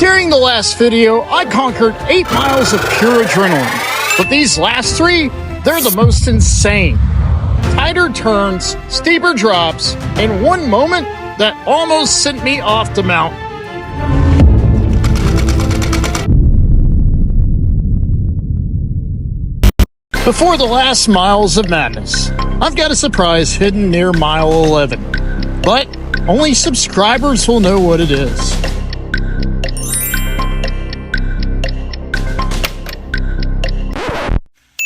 During the last video, I conquered 8 miles of pure adrenaline. But these last 3, they're the most insane. Tighter turns, steeper drops, and one moment that almost sent me off the mountain. Before the last miles of madness, I've got a surprise hidden near mile 11. But only subscribers will know what it is.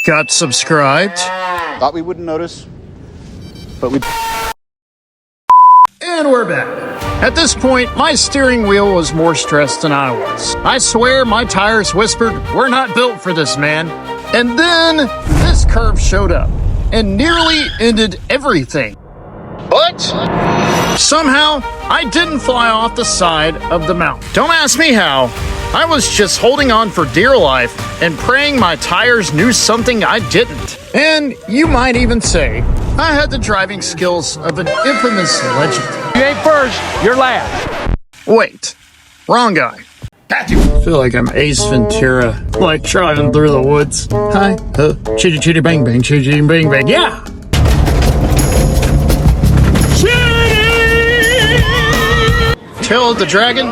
Got subscribed. Thought we wouldn't notice, but we... And we're back. At this point, my steering wheel was more stressed than I was. I swear my tires whispered, "We're not built for this, man." And then this curve showed up and nearly ended everything. But somehow I didn't fly off the side of the mountain. Don't ask me how. I was just holding on for dear life and praying my tires knew something I didn't. And you might even say I had the driving skills of an infamous legend. You ain't first, you're last. Wait, wrong guy. I feel like I'm Ace Ventura, like driving through the woods. Hi, chitty chitty bang bang, chitty chitty bang bang, yeah! Tail of the Dragon,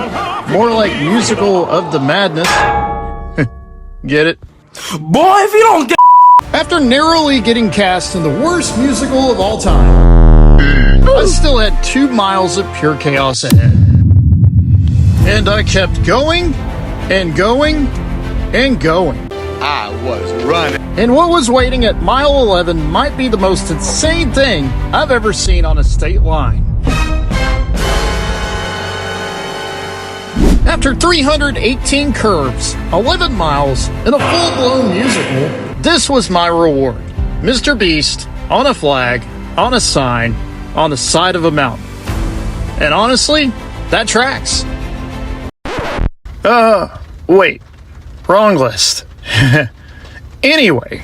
more like Musical of the Madness. Get it? Boy, if you don't get... After narrowly getting cast in the worst musical of all time, I still had 2 miles of pure chaos ahead. And I kept going, and going, and going. I was running. And what was waiting at mile 11 might be the most insane thing I've ever seen on a state line. After 318 curves, 11 miles, and a full-blown musical, this was my reward. MrBeast on a flag, on a sign, on the side of a mountain. And honestly, that tracks. Wait. Wrong list. Anyway,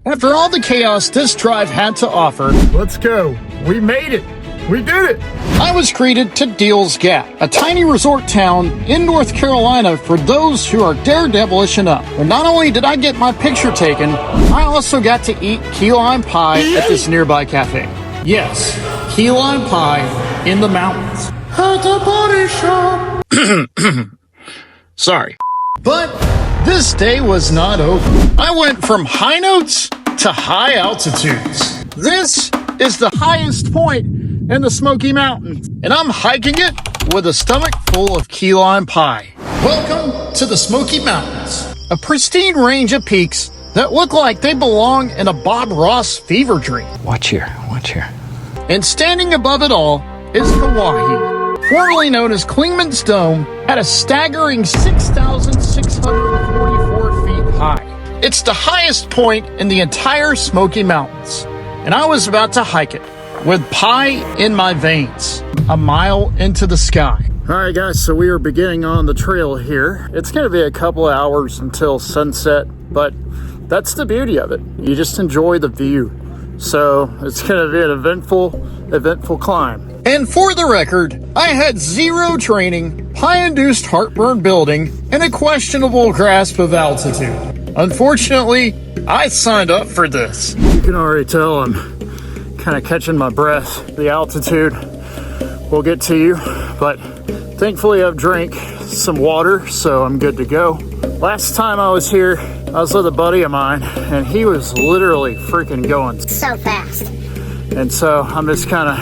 after all the chaos this drive had to offer, let's go. We made it. We did it. I was greeted to Deals Gap, a tiny resort town in North Carolina for those who are daredevilish enough. And not only did I get my picture taken, I also got to eat key lime pie at this nearby cafe. Yes, key lime pie in the mountains. At the body shop. Sorry. But this day was not over. I went from high notes to high altitudes. This is the highest point in the Smoky Mountains, and I'm hiking it with a stomach full of key lime pie. Welcome to the Smoky Mountains, a pristine range of peaks that look like they belong in a Bob Ross fever dream. Watch here. And standing above it all is Kauai, formerly known as Klingman's Dome, at a staggering 6,644 feet high. It's the highest point in the entire Smoky Mountains, and I was about to hike it with pie in my veins, a mile into the sky. All right, guys, so we are beginning on the trail here. It's going to be a couple of hours until sunset, but that's the beauty of it. You just enjoy the view. So it's going to be an eventful climb. And for the record, I had 0 training, high-induced heartburn building, and a questionable grasp of altitude. Unfortunately, I signed up for this. You can already tell I'm kind of catching my breath. The altitude will get to you, but thankfully I've drank some water, so I'm good to go. Last time I was here, I was with a buddy of mine, and he was literally freaking going so fast. And so I'm just kind of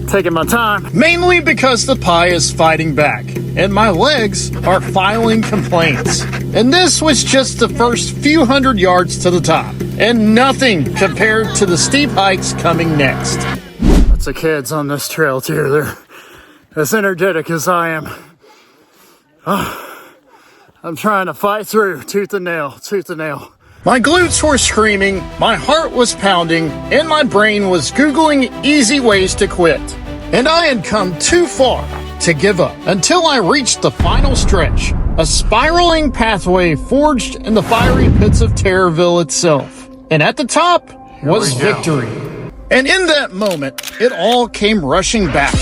taking my time, mainly because the pie is fighting back and my legs are filing complaints. And this was just the first few hundred yards to the top, and nothing compared to the steep hikes coming next. Lots of kids on this trail too. They're as energetic as I am. I'm trying to fight through tooth and nail. My glutes were screaming, my heart was pounding, and my brain was Googling easy ways to quit. And I had come too far to give up until I reached the final stretch, a spiraling pathway forged in the fiery pits of Terrorville itself. And at the top was victory. And in that moment, it all came rushing back.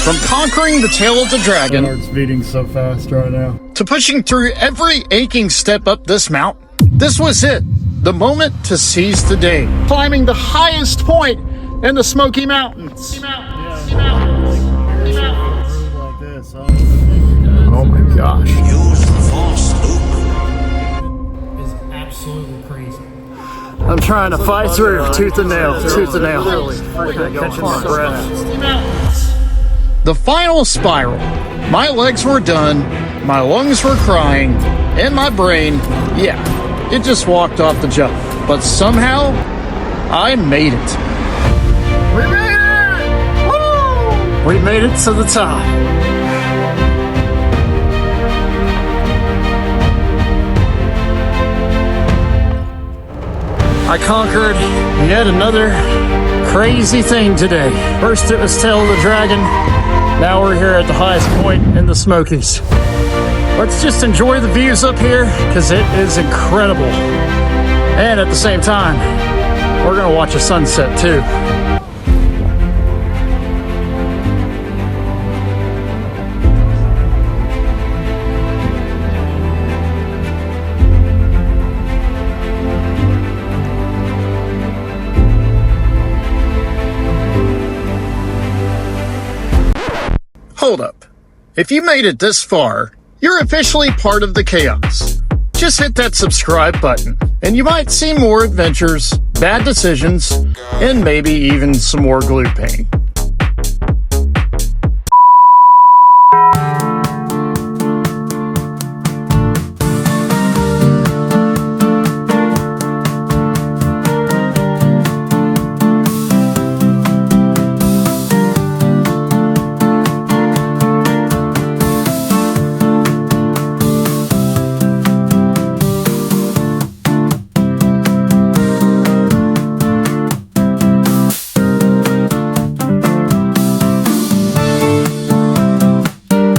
From conquering the tail of the dragon, My heart's beating so fast right now. to pushing through every aching step up this mountain, this was it. The moment to seize the day. Climbing the highest point in the Smoky Mountains. Like this, huh? Oh my gosh. Is absolutely crazy. I'm trying to fight through tooth and nail, tooth and nail. Catching my breath. The final spiral. My legs were done, my lungs were crying, and my brain, yeah, it just walked off the jump. But somehow, I made it. We made it! Woo! We made it to the top. I conquered yet another crazy thing today. First it was Tail of the Dragon. Now we're here at the highest point in the Smokies. Let's just enjoy the views up here because it is incredible. And at the same time, we're gonna watch a sunset too. Hold up. If you made it this far, you're officially part of the chaos. Just hit that subscribe button, and you might see more adventures, bad decisions, and maybe even some more glue paint.